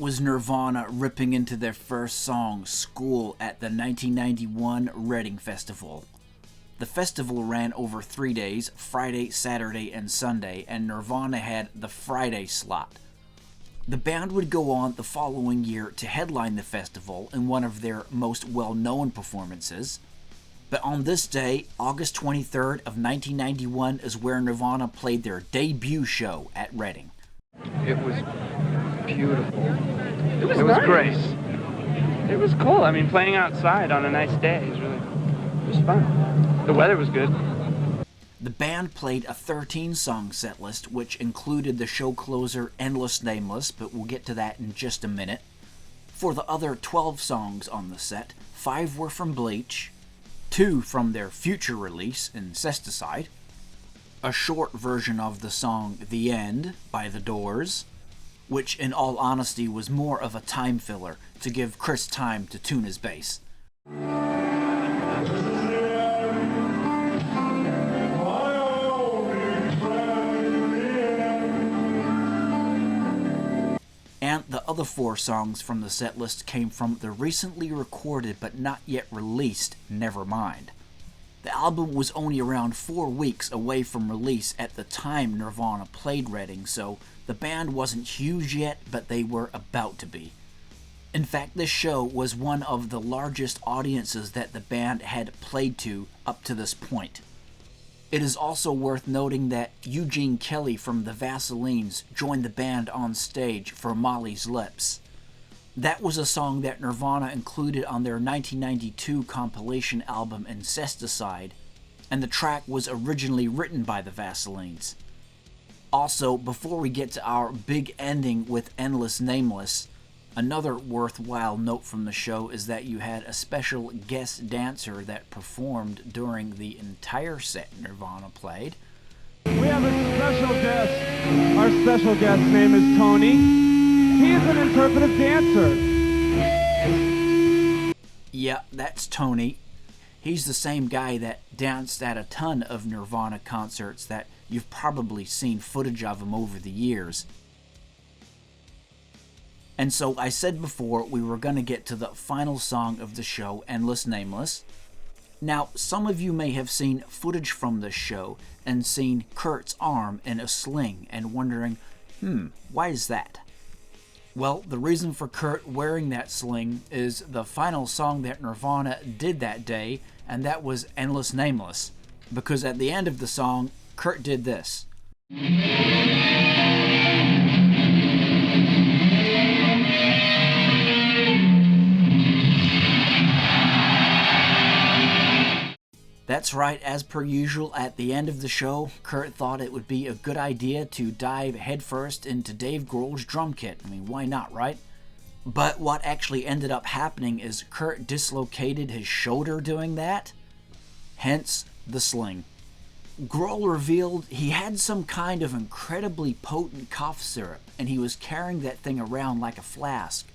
was Nirvana ripping into their first song, School, at the 1991 Reading Festival. The festival ran over 3 days, Friday, Saturday, and Sunday, and Nirvana had the Friday slot. The band would go on the following year to headline the festival in one of their most well-known performances. But on this day, August 23rd of 1991, is where Nirvana played their debut show at Reading. It was beautiful. It was nice. Great. It was cool. I mean, playing outside on a nice day was fun. The weather was good. The band played a 13-song setlist, which included the show closer Endless Nameless, but we'll get to that in just a minute. For the other 12 songs on the set, 5 were from Bleach, 2 from their future release, Incesticide, a short version of the song The End by The Doors, which in all honesty was more of a time filler to give Chris time to tune his bass. And the other 4 songs from the setlist came from the recently recorded but not yet released Nevermind. The album was only around 4 weeks away from release at the time Nirvana played Reading, so the band wasn't huge yet, but they were about to be. In fact, this show was one of the largest audiences that the band had played to up to this point. It is also worth noting that Eugene Kelly from the Vaselines joined the band on stage for Molly's Lips. That was a song that Nirvana included on their 1992 compilation album Incesticide, and the track was originally written by the Vaselines. Also, before we get to our big ending with Endless Nameless, another worthwhile note from the show is that you had a special guest dancer that performed during the entire set Nirvana played. We have a special guest. Our special guest's name is Tony. He's an interpretive dancer. Yeah, that's Tony. He's the same guy that danced at a ton of Nirvana concerts that you've probably seen footage of him over the years. And so I said before we were going to get to the final song of the show, Endless Nameless. Now, some of you may have seen footage from this show and seen Kurt's arm in a sling and wondering, why is that? Well, the reason for Kurt wearing that sling is the final song that Nirvana did that day, and that was Endless Nameless. Because at the end of the song, Kurt did this. That's right, as per usual, at the end of the show, Kurt thought it would be a good idea to dive headfirst into Dave Grohl's drum kit. I mean, why not, right? But what actually ended up happening is Kurt dislocated his shoulder doing that, hence the sling. Grohl revealed he had some kind of incredibly potent cough syrup, and he was carrying that thing around like a flask.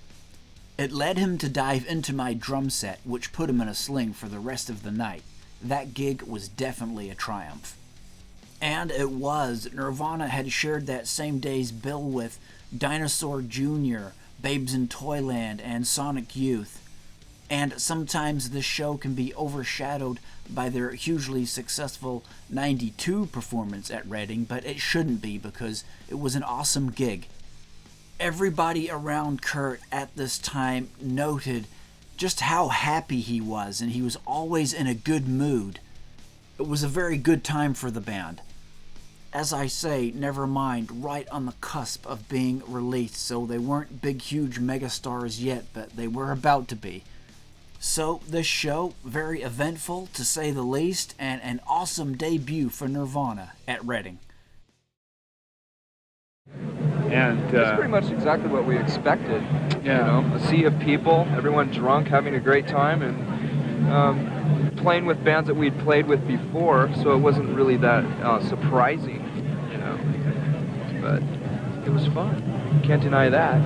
It led him to dive into my drum set, which put him in a sling for the rest of the night. That gig was definitely a triumph. And it was. Nirvana had shared that same day's bill with Dinosaur Jr., Babes in Toyland, and Sonic Youth. And sometimes this show can be overshadowed by their hugely successful '92 performance at Reading, but it shouldn't be because it was an awesome gig. Everybody around Kurt at this time noted just how happy he was, and he was always in a good mood. It was a very good time for the band. As I say, Nevermind, right on the cusp of being released, so they weren't big, huge megastars yet, but they were about to be. So this show, very eventful to say the least, and an awesome debut for Nirvana at Reading. And it's pretty much exactly what we expected. Yeah. You know, a sea of people, everyone drunk, having a great time, and playing with bands that we'd played with before, so it wasn't really that surprising, you know. But it was fun. Can't deny that.